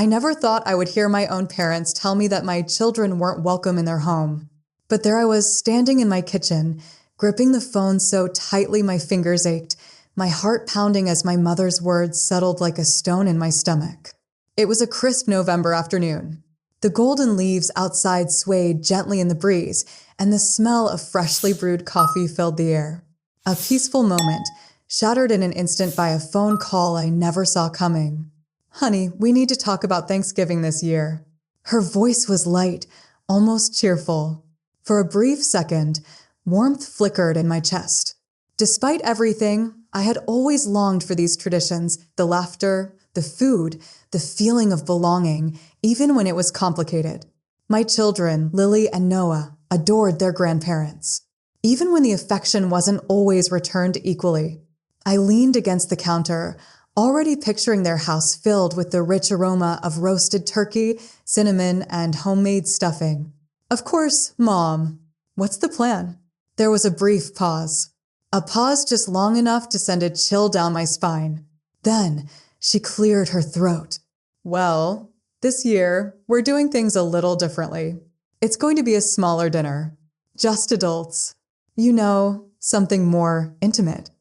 I never thought I would hear my own parents tell me that my children weren't welcome in their home. But there I was, standing in my kitchen, gripping the phone so tightly my fingers ached, my heart pounding as my mother's words settled like a stone in my stomach. It was a crisp November afternoon. The golden leaves outside swayed gently in the breeze, and the smell of freshly brewed coffee filled the air. A peaceful moment, shattered in an instant by a phone call I never saw coming. "Honey, we need to talk about Thanksgiving this year." Her voice was light, almost cheerful. For a brief second, warmth flickered in my chest. Despite everything, I had always longed for these traditions, the laughter, the food, the feeling of belonging, even when it was complicated. My children, Lily and Noah, adored their grandparents. Even when the affection wasn't always returned equally. I leaned against the counter, already picturing their house filled with the rich aroma of roasted turkey, cinnamon, and homemade stuffing. "Of course, Mom. What's the plan?" There was a brief pause. A pause just long enough to send a chill down my spine. Then she cleared her throat. "Well, this year, we're doing things a little differently. It's going to be a smaller dinner. Just adults. You know, something more intimate."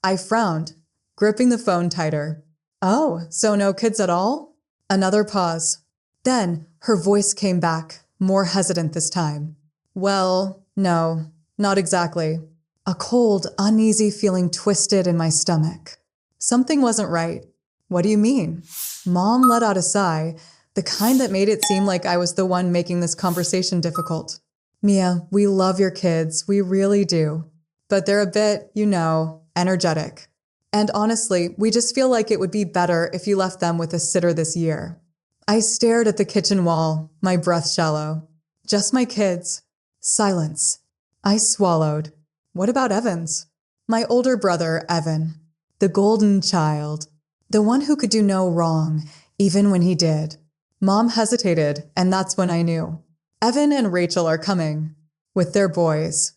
I frowned, gripping the phone tighter. "Oh, so no kids at all?" Another pause. Then her voice came back, more hesitant this time. "Well, no, not exactly." A cold, uneasy feeling twisted in my stomach. Something wasn't right. "What do you mean?" Mom let out a sigh, the kind that made it seem like I was the one making this conversation difficult. "Mia, we love your kids, we really do. But they're a bit, energetic. And honestly, we just feel like it would be better if you left them with a sitter this year." I stared at the kitchen wall, my breath shallow. Just my kids. Silence. I swallowed. What about Evans? My older brother, Evan. The golden child. The one who could do no wrong, even when he did. Mom hesitated, and that's when I knew. Evan and Rachel are coming. With their boys.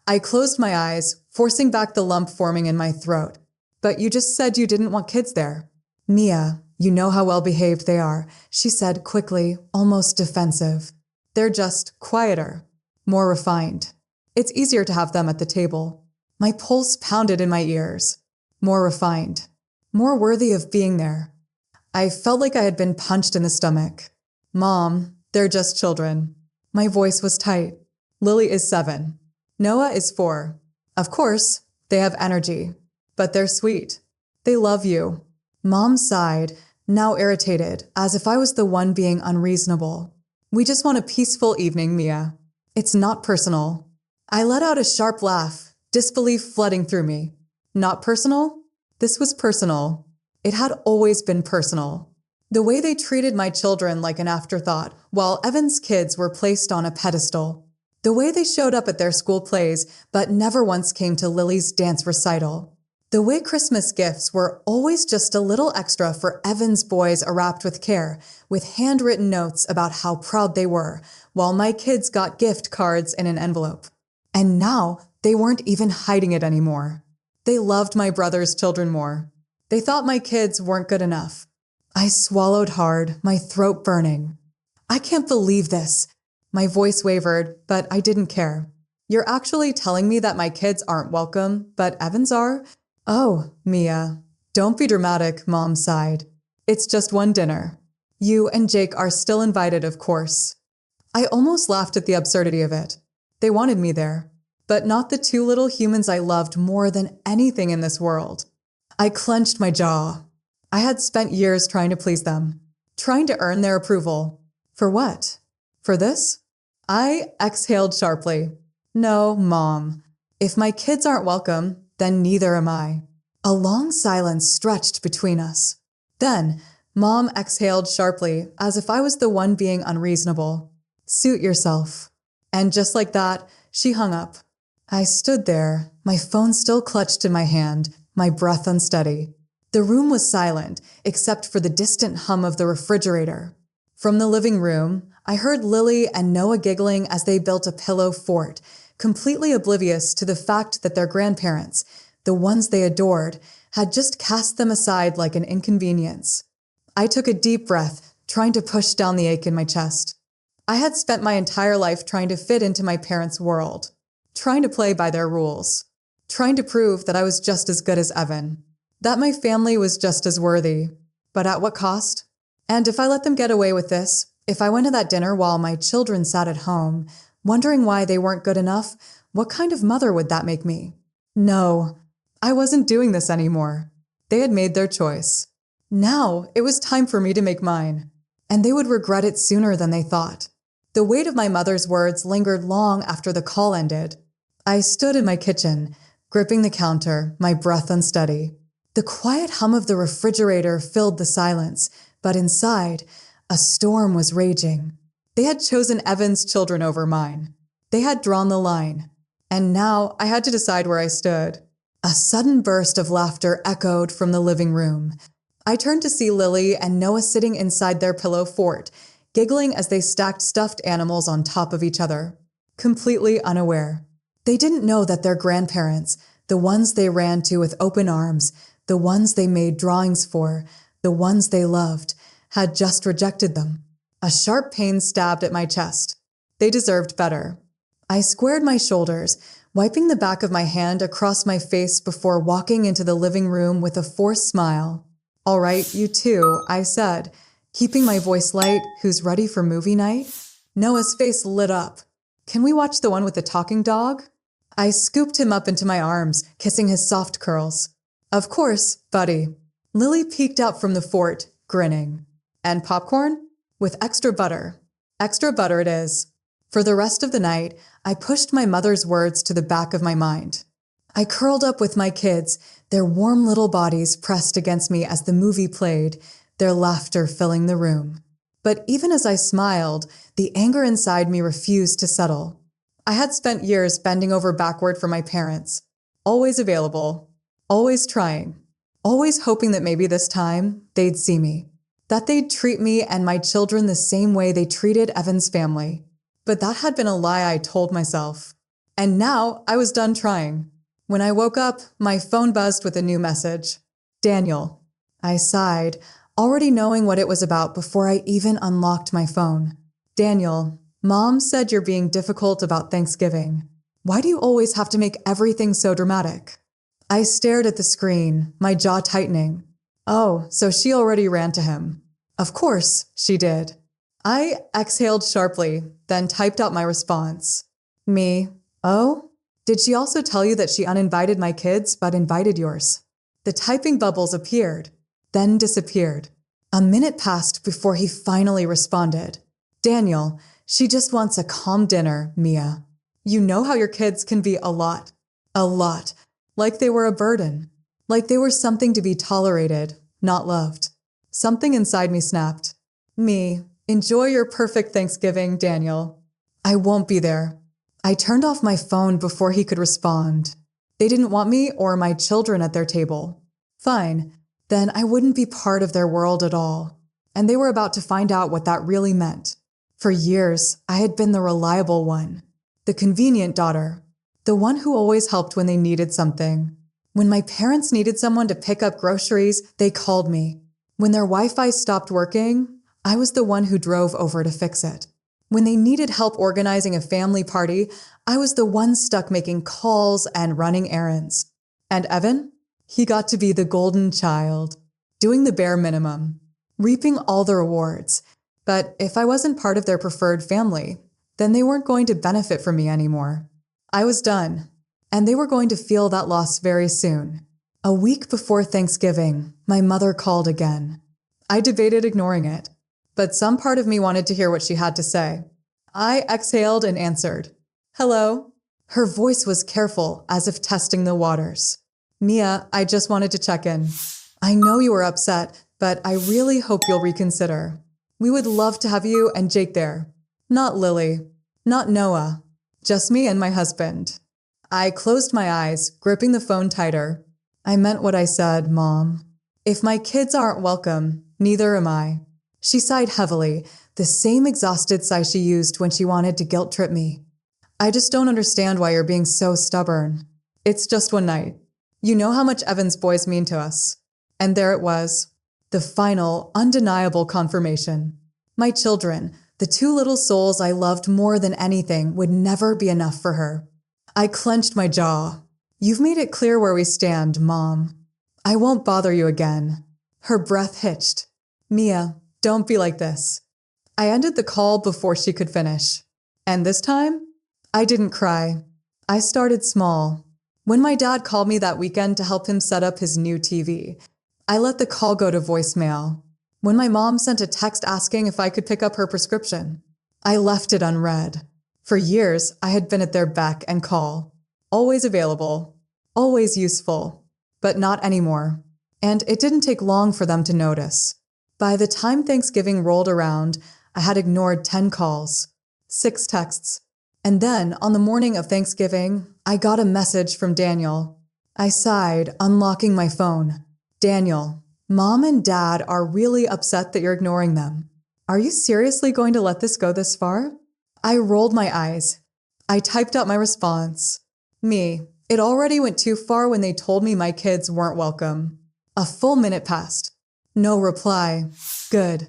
I closed my eyes, forcing back the lump forming in my throat. "But you just said you didn't want kids there." "Mia, you know how well behaved they are," she said quickly, almost defensive. "They're just quieter, more refined. It's easier to have them at the table." My pulse pounded in my ears. More refined. More worthy of being there. I felt like I had been punched in the stomach. "Mom, they're just children." My voice was tight. "Lily is 7. Noah is 4. Of course, they have energy. But they're sweet. They love you." Mom sighed, now irritated, as if I was the one being unreasonable. "We just want a peaceful evening, Mia. It's not personal." I let out a sharp laugh, disbelief flooding through me. Not personal? This was personal. It had always been personal. The way they treated my children like an afterthought, while Evan's kids were placed on a pedestal. The way they showed up at their school plays, but never once came to Lily's dance recital. The way Christmas gifts were always just a little extra for Evan's boys, wrapped with care, with handwritten notes about how proud they were, while my kids got gift cards in an envelope. And now they weren't even hiding it anymore. They loved my brother's children more. They thought my kids weren't good enough. I swallowed hard, my throat burning. "I can't believe this." My voice wavered, but I didn't care. "You're actually telling me that my kids aren't welcome, but Evans are?" "Oh, Mia, don't be dramatic," Mom sighed. "It's just one dinner. You and Jake are still invited, of course." I almost laughed at the absurdity of it. They wanted me there, but not the 2 little humans I loved more than anything in this world. I clenched my jaw. I had spent years trying to please them, trying to earn their approval. For what? For this? I exhaled sharply. "No, Mom. If my kids aren't welcome, then neither am I." A long silence stretched between us. Then, Mom exhaled sharply, as if I was the one being unreasonable. "Suit yourself." And just like that, she hung up. I stood there, my phone still clutched in my hand, my breath unsteady. The room was silent, except for the distant hum of the refrigerator. From the living room, I heard Lily and Noah giggling as they built a pillow fort, completely oblivious to the fact that their grandparents, the ones they adored, had just cast them aside like an inconvenience. I took a deep breath, trying to push down the ache in my chest. I had spent my entire life trying to fit into my parents' world, trying to play by their rules, trying to prove that I was just as good as Evan, that my family was just as worthy. But at what cost? And if I let them get away with this, if I went to that dinner while my children sat at home, wondering why they weren't good enough, what kind of mother would that make me? No, I wasn't doing this anymore. They had made their choice. Now it was time for me to make mine, and they would regret it sooner than they thought. The weight of my mother's words lingered long after the call ended. I stood in my kitchen, gripping the counter, my breath unsteady. The quiet hum of the refrigerator filled the silence, but inside, a storm was raging. They had chosen Evan's children over mine. They had drawn the line. And now I had to decide where I stood. A sudden burst of laughter echoed from the living room. I turned to see Lily and Noah sitting inside their pillow fort, giggling as they stacked stuffed animals on top of each other, completely unaware. They didn't know that their grandparents, the ones they ran to with open arms, the ones they made drawings for, the ones they loved, had just rejected them. A sharp pain stabbed at my chest. They deserved better. I squared my shoulders, wiping the back of my hand across my face before walking into the living room with a forced smile. "All right, you too," I said, keeping my voice light. "Who's ready for movie night?" Noah's face lit up. "Can we watch the one with the talking dog?" I scooped him up into my arms, kissing his soft curls. "Of course, buddy." Lily peeked out from the fort, grinning. "And popcorn?" "With extra butter." "Extra butter it is." For the rest of the night, I pushed my mother's words to the back of my mind. I curled up with my kids, their warm little bodies pressed against me as the movie played, their laughter filling the room. But even as I smiled, the anger inside me refused to settle. I had spent years bending over backward for my parents, always available, always trying, always hoping that maybe this time they'd see me, that they'd treat me and my children the same way they treated Evan's family. But that had been a lie I told myself. And now I was done trying. When I woke up, my phone buzzed with a new message. "Daniel." I sighed, already knowing what it was about before I even unlocked my phone. "Daniel, Mom said you're being difficult about Thanksgiving. Why do you always have to make everything so dramatic?" I stared at the screen, my jaw tightening. Oh, so she already ran to him. Of course, she did. I exhaled sharply, then typed out my response. "Me, oh? Did she also tell you that she uninvited my kids but invited yours?" The typing bubbles appeared, then disappeared. A minute passed before he finally responded. "Daniel, she just wants a calm dinner, Mia. You know how your kids can be a lot. A lot. Like they were a burden. Like they were something to be tolerated, not loved." Something inside me snapped. "Me, enjoy your perfect Thanksgiving, Daniel. I won't be there." I turned off my phone before he could respond. They didn't want me or my children at their table. Fine, then I wouldn't be part of their world at all. And they were about to find out what that really meant. For years, I had been the reliable one, the convenient daughter, the one who always helped when they needed something. When my parents needed someone to pick up groceries, they called me. When their Wi-Fi stopped working, I was the one who drove over to fix it. When they needed help organizing a family party, I was the one stuck making calls and running errands. And Evan? He got to be the golden child, doing the bare minimum, reaping all the rewards. But if I wasn't part of their preferred family, then they weren't going to benefit from me anymore. I was done, and they were going to feel that loss very soon. A week before Thanksgiving, my mother called again. I debated ignoring it, but some part of me wanted to hear what she had to say. I exhaled and answered. "Hello." Her voice was careful, as if testing the waters. "Mia, I just wanted to check in. I know you were upset, but I really hope you'll reconsider. We would love to have you and Jake there. Not Lily, not Noah, just me and my husband." I closed my eyes, gripping the phone tighter. "I meant what I said, Mom. If my kids aren't welcome, neither am I." She sighed heavily, the same exhausted sigh she used when she wanted to guilt-trip me. "I just don't understand why you're being so stubborn. It's just one night. You know how much Evan's boys mean to us." And there it was, the final, undeniable confirmation. My children, the two little souls I loved more than anything, would never be enough for her. I clenched my jaw. You've made it clear where we stand, Mom. I won't bother you again. Her breath hitched. Mia, don't be like this. I ended the call before she could finish. And this time, I didn't cry. I started small. When my dad called me that weekend to help him set up his new TV, I let the call go to voicemail. When my mom sent a text asking if I could pick up her prescription, I left it unread. For years, I had been at their beck and call. Always available. Always useful. But not anymore. And it didn't take long for them to notice. By the time Thanksgiving rolled around, I had ignored 10 calls, 6 texts. And then, on the morning of Thanksgiving, I got a message from Daniel. I sighed, unlocking my phone. Daniel, Mom and Dad are really upset that you're ignoring them. Are you seriously going to let this go this far? I rolled my eyes. I typed out my response. Me, it already went too far when they told me my kids weren't welcome. A full minute passed. No reply. Good.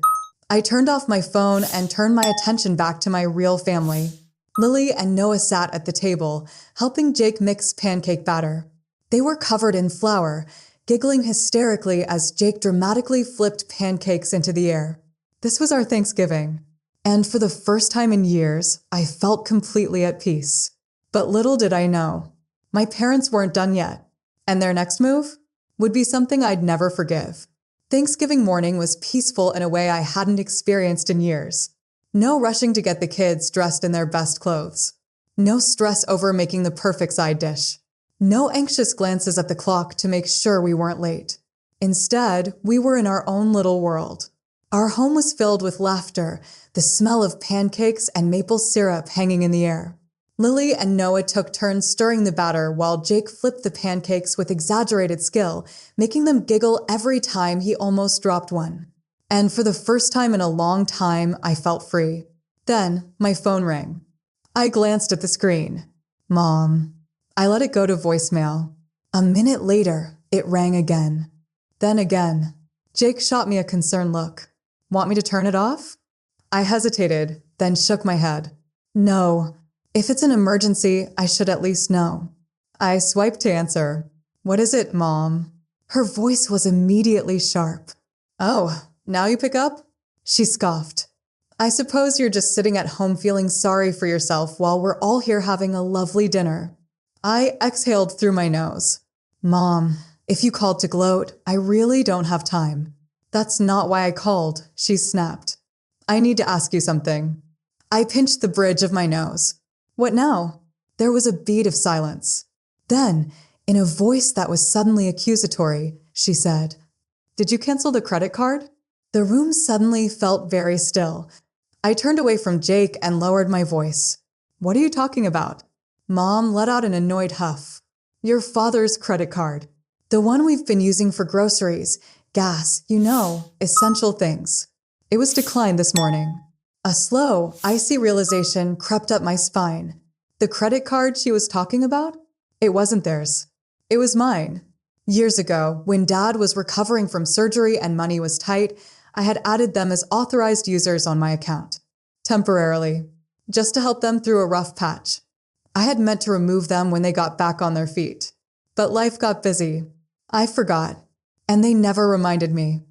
I turned off my phone and turned my attention back to my real family. Lily and Noah sat at the table, helping Jake mix pancake batter. They were covered in flour, giggling hysterically as Jake dramatically flipped pancakes into the air. This was our Thanksgiving. And for the first time in years, I felt completely at peace. But little did I know, my parents weren't done yet, and their next move would be something I'd never forgive. Thanksgiving morning was peaceful in a way I hadn't experienced in years. No rushing to get the kids dressed in their best clothes. No stress over making the perfect side dish. No anxious glances at the clock to make sure we weren't late. Instead, we were in our own little world. Our home was filled with laughter, the smell of pancakes and maple syrup hanging in the air. Lily and Noah took turns stirring the batter while Jake flipped the pancakes with exaggerated skill, making them giggle every time he almost dropped one. And for the first time in a long time, I felt free. Then, my phone rang. I glanced at the screen. Mom. I let it go to voicemail. A minute later, it rang again. Then again. Jake shot me a concerned look. Want me to turn it off? I hesitated, then shook my head. No. If it's an emergency, I should at least know. I swiped to answer. What is it, Mom? Her voice was immediately sharp. Oh, now you pick up? She scoffed. I suppose you're just sitting at home feeling sorry for yourself while we're all here having a lovely dinner. I exhaled through my nose. Mom, if you called to gloat, I really don't have time. That's not why I called, she snapped. I need to ask you something. I pinched the bridge of my nose. What now? There was a beat of silence. Then, in a voice that was suddenly accusatory, she said, Did you cancel the credit card? The room suddenly felt very still. I turned away from Jake and lowered my voice. What are you talking about? Mom let out an annoyed huff. Your father's credit card. The one we've been using for groceries, gas, essential things. It was declined this morning. A slow, icy realization crept up my spine. The credit card she was talking about? It wasn't theirs. It was mine. Years ago, when Dad was recovering from surgery and money was tight, I had added them as authorized users on my account. Temporarily. Just to help them through a rough patch. I had meant to remove them when they got back on their feet. But life got busy. I forgot. And they never reminded me.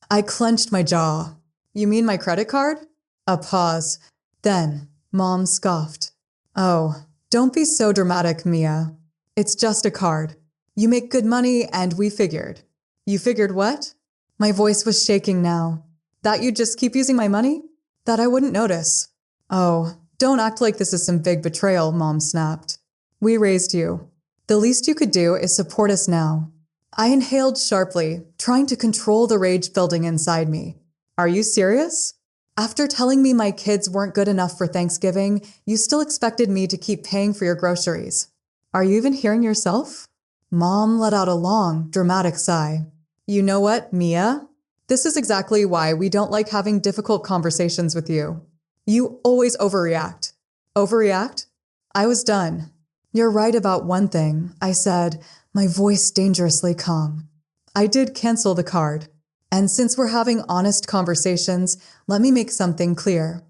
I clenched my jaw. You mean my credit card? A pause. Then, Mom scoffed. Oh, don't be so dramatic, Mia. It's just a card. You make good money and we figured. You figured what? My voice was shaking now. That you'd just keep using my money? That I wouldn't notice. Oh, don't act like this is some big betrayal, Mom snapped. We raised you. The least you could do is support us now. I inhaled sharply, trying to control the rage building inside me. Are you serious? After telling me my kids weren't good enough for Thanksgiving, you still expected me to keep paying for your groceries. Are you even hearing yourself? Mom let out a long, dramatic sigh. You know what, Mia? This is exactly why we don't like having difficult conversations with you. You always overreact. Overreact? I was done. You're right about one thing, I said, my voice dangerously calm. I did cancel the card. And since we're having honest conversations, let me make something clear.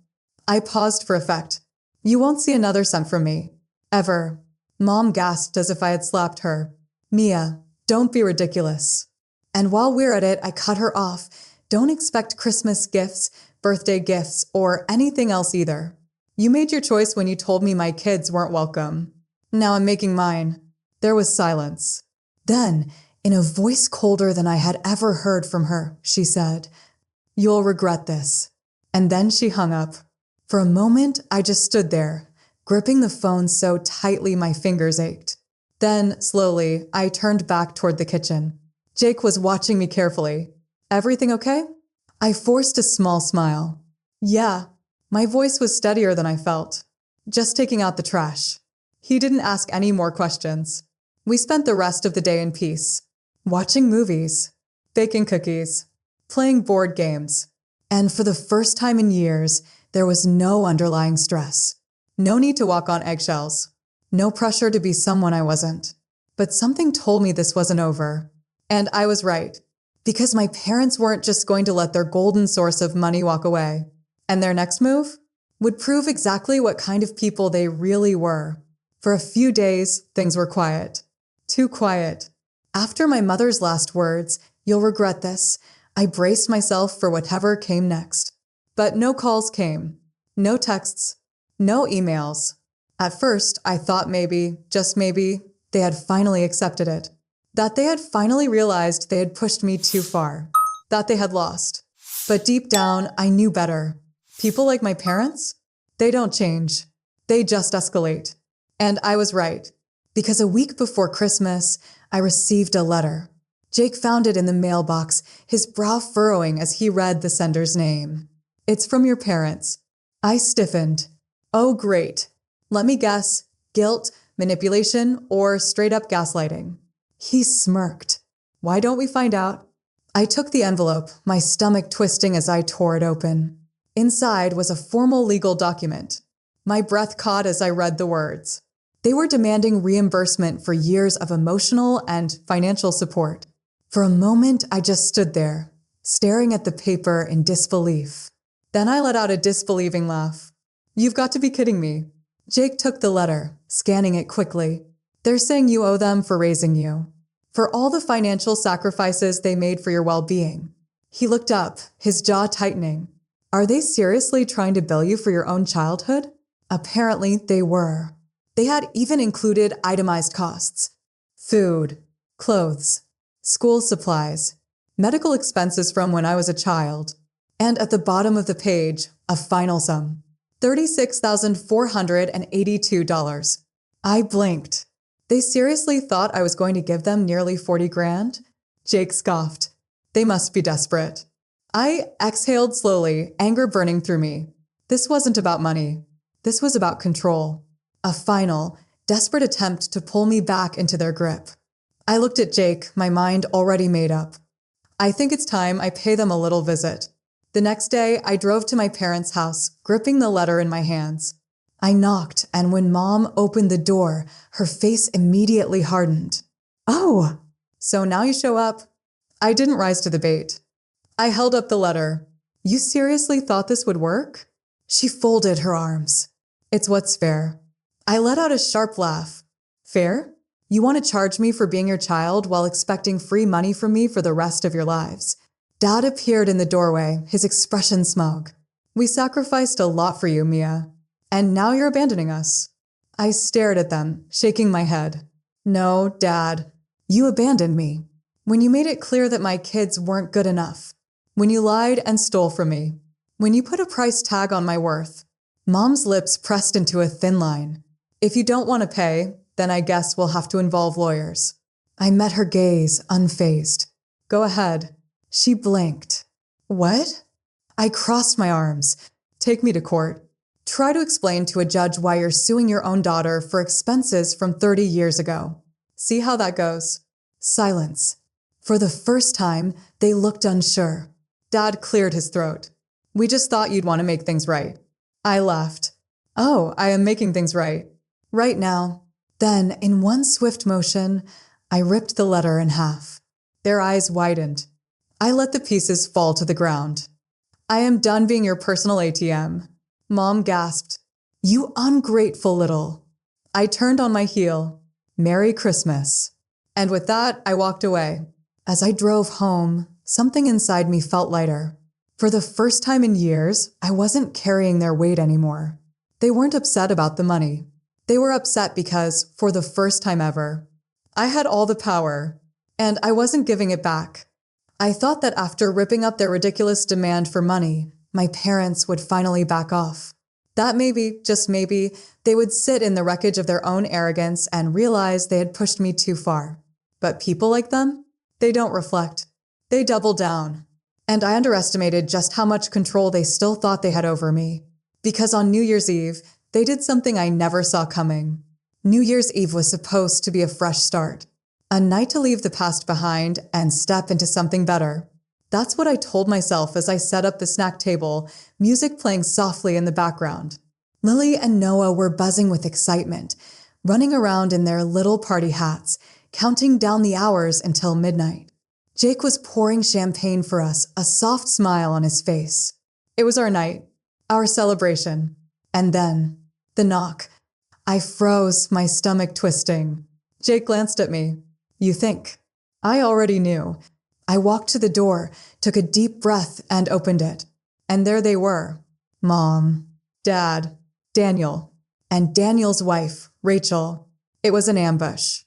I paused for effect. You won't see another cent from me. Ever. Mom gasped as if I had slapped her. Mia, don't be ridiculous. And while we're at it, I cut her off. Don't expect Christmas gifts, birthday gifts, or anything else either. You made your choice when you told me my kids weren't welcome. Now I'm making mine. There was silence. Then, in a voice colder than I had ever heard from her, she said, "You'll regret this." And then she hung up. For a moment, I just stood there, gripping the phone so tightly my fingers ached. Then, slowly, I turned back toward the kitchen. Jake was watching me carefully. "Everything okay?" I forced a small smile. "Yeah." My voice was steadier than I felt. "Just taking out the trash." He didn't ask any more questions. We spent the rest of the day in peace, watching movies, baking cookies, playing board games. And for the first time in years, there was no underlying stress. No need to walk on eggshells. No pressure to be someone I wasn't. But something told me this wasn't over. And I was right. Because my parents weren't just going to let their golden source of money walk away. And their next move would prove exactly what kind of people they really were. For a few days, things were quiet. Too quiet. After my mother's last words, "You'll regret this," I braced myself for whatever came next. But no calls came. No texts. No emails. At first, I thought maybe, just maybe, they had finally accepted it. That they had finally realized they had pushed me too far. That they had lost. But deep down, I knew better. People like my parents? They don't change. They just escalate. And I was right. Because a week before Christmas, I received a letter. Jake found it in the mailbox, his brow furrowing as he read the sender's name. "It's from your parents." I stiffened. Oh, great. Let me guess, guilt, manipulation, or straight-up gaslighting. He smirked. "Why don't we find out?" I took the envelope, my stomach twisting as I tore it open. Inside was a formal legal document. My breath caught as I read the words. They were demanding reimbursement for years of emotional and financial support. For a moment, I just stood there, staring at the paper in disbelief. Then I let out a disbelieving laugh. "You've got to be kidding me." Jake took the letter, scanning it quickly. "They're saying you owe them for raising you, for all the financial sacrifices they made for your well-being." He looked up, his jaw tightening. "Are they seriously trying to bill you for your own childhood?" Apparently, they were. They had even included itemized costs. Food, clothes, school supplies, medical expenses from when I was a child. And at the bottom of the page, a final sum. $36,482. I blinked. They seriously thought I was going to give them nearly 40 grand? Jake scoffed. They must be desperate. I exhaled slowly, anger burning through me. This wasn't about money. This was about control. A final, desperate attempt to pull me back into their grip. I looked at Jake, my mind already made up. "I think it's time I pay them a little visit." The next day, I drove to my parents' house, gripping the letter in my hands. I knocked, and when Mom opened the door, her face immediately hardened. "Oh, so now you show up." I didn't rise to the bait. I held up the letter. "You seriously thought this would work?" She folded her arms. "It's what's fair." I let out a sharp laugh. "Fair? You want to charge me for being your child while expecting free money from me for the rest of your lives?" Dad appeared in the doorway, his expression smug. "We sacrificed a lot for you, Mia. And now you're abandoning us." I stared at them, shaking my head. "No, Dad. You abandoned me. When you made it clear that my kids weren't good enough. When you lied and stole from me. When you put a price tag on my worth." Mom's lips pressed into a thin line. "If you don't want to pay, then I guess we'll have to involve lawyers." I met her gaze, unfazed. "Go ahead." She blinked. "What?" I crossed my arms. "Take me to court. Try to explain to a judge why you're suing your own daughter for expenses from 30 years ago. See how that goes." Silence. For the first time, they looked unsure. Dad cleared his throat. "We just thought you'd want to make things right." I laughed. "Oh, I am making things right. Right now." Then, in one swift motion, I ripped the letter in half. Their eyes widened. I let the pieces fall to the ground. I am done being your personal ATM. Mom gasped. You ungrateful little. I turned on my heel. Merry Christmas. And with that, I walked away. As I drove home, something inside me felt lighter. For the first time in years, I wasn't carrying their weight anymore. They weren't upset about the money. They were upset because, for the first time ever, I had all the power, and I wasn't giving it back. I thought that after ripping up their ridiculous demand for money, my parents would finally back off. That maybe, just maybe, they would sit in the wreckage of their own arrogance and realize they had pushed me too far. But people like them? They don't reflect. They double down. And I underestimated just how much control they still thought they had over me. Because on New Year's Eve, they did something I never saw coming. New Year's Eve was supposed to be a fresh start. A night to leave the past behind and step into something better. That's what I told myself as I set up the snack table, music playing softly in the background. Lily and Noah were buzzing with excitement, running around in their little party hats, counting down the hours until midnight. Jake was pouring champagne for us, a soft smile on his face. It was our night, our celebration. And then, the knock. I froze, my stomach twisting. Jake glanced at me. You think? I already knew. I walked to the door, took a deep breath, and opened it. And there they were. Mom, Dad, Daniel, and Daniel's wife, Rachel. It was an ambush.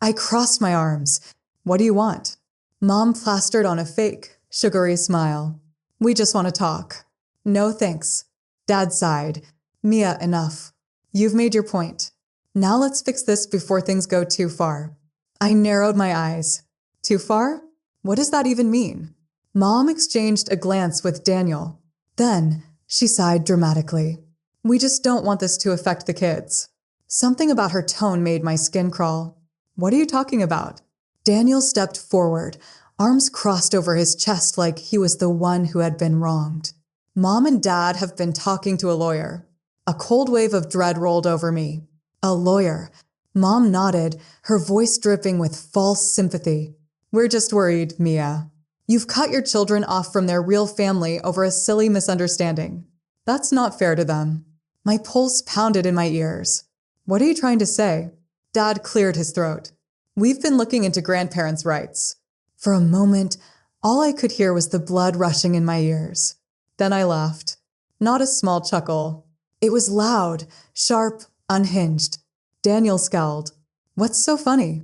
I crossed my arms. What do you want? Mom plastered on a fake, sugary smile. We just want to talk. No thanks. Dad sighed. Mia, enough. You've made your point. Now let's fix this before things go too far. I narrowed my eyes. Too far? What does that even mean? Mom exchanged a glance with Daniel. Then, she sighed dramatically. We just don't want this to affect the kids. Something about her tone made my skin crawl. What are you talking about? Daniel stepped forward, arms crossed over his chest like he was the one who had been wronged. Mom and Dad have been talking to a lawyer. A cold wave of dread rolled over me. A lawyer. Mom nodded, her voice dripping with false sympathy. We're just worried, Mia. You've cut your children off from their real family over a silly misunderstanding. That's not fair to them. My pulse pounded in my ears. What are you trying to say? Dad cleared his throat. We've been looking into grandparents' rights. For a moment, all I could hear was the blood rushing in my ears. Then I laughed. Not a small chuckle. It was loud, sharp, unhinged. Daniel scowled. What's so funny?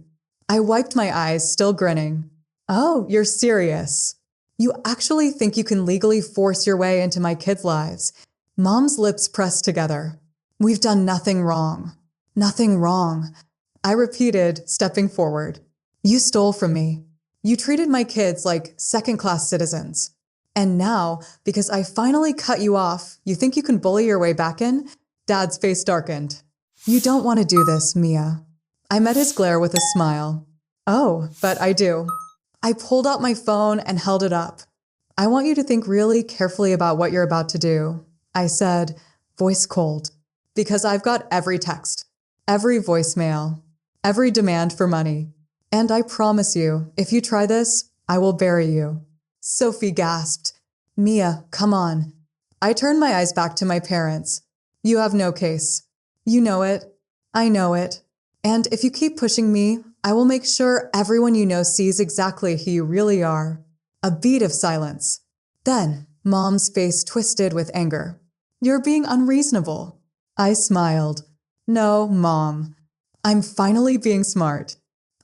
I wiped my eyes, still grinning. Oh, you're serious. You actually think you can legally force your way into my kids' lives? Mom's lips pressed together. We've done nothing wrong. Nothing wrong. I repeated, stepping forward. You stole from me. You treated my kids like second-class citizens. And now, because I finally cut you off, you think you can bully your way back in? Dad's face darkened. You don't want to do this, Mia. I met his glare with a smile. Oh, but I do. I pulled out my phone and held it up. I want you to think really carefully about what you're about to do, I said, voice cold, because I've got every text, every voicemail, every demand for money. And I promise you, if you try this, I will bury you. Sophie gasped. Mia, come on. I turned my eyes back to my parents. You have no case. You know it. I know it. And if you keep pushing me, I will make sure everyone you know sees exactly who you really are. A beat of silence. Then, Mom's face twisted with anger. You're being unreasonable. I smiled. No, Mom. I'm finally being smart.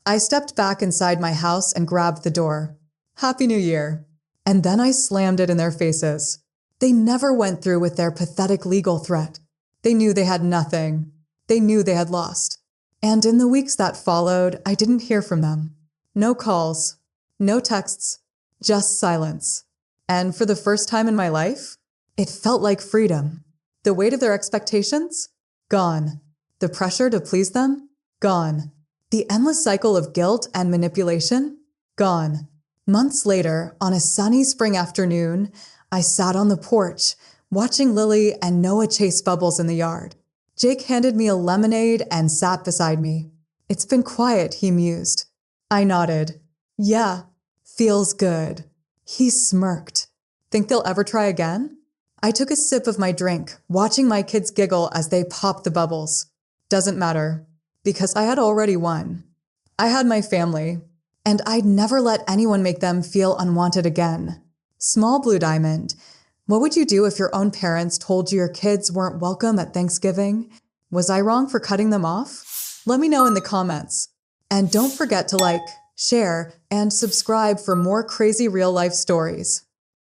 I stepped back inside my house and grabbed the door. Happy New Year. And then I slammed it in their faces. They never went through with their pathetic legal threat. They knew they had nothing. They knew they had lost. And in the weeks that followed, I didn't hear from them. No calls, no texts, just silence. And for the first time in my life, it felt like freedom. The weight of their expectations? Gone. The pressure to please them? Gone. The endless cycle of guilt and manipulation? Gone. Months later, on a sunny spring afternoon, I sat on the porch, watching Lily and Noah chase bubbles in the yard. Jake handed me a lemonade and sat beside me. It's been quiet, he mused. I nodded. Yeah, feels good. He smirked. Think they'll ever try again? I took a sip of my drink, watching my kids giggle as they popped the bubbles. Doesn't matter, because I had already won. I had my family, and I'd never let anyone make them feel unwanted again. Small Blue Diamond, what would you do if your own parents told you your kids weren't welcome at Thanksgiving? Was I wrong for cutting them off? Let me know in the comments. And don't forget to like, share, and subscribe for more crazy real-life stories.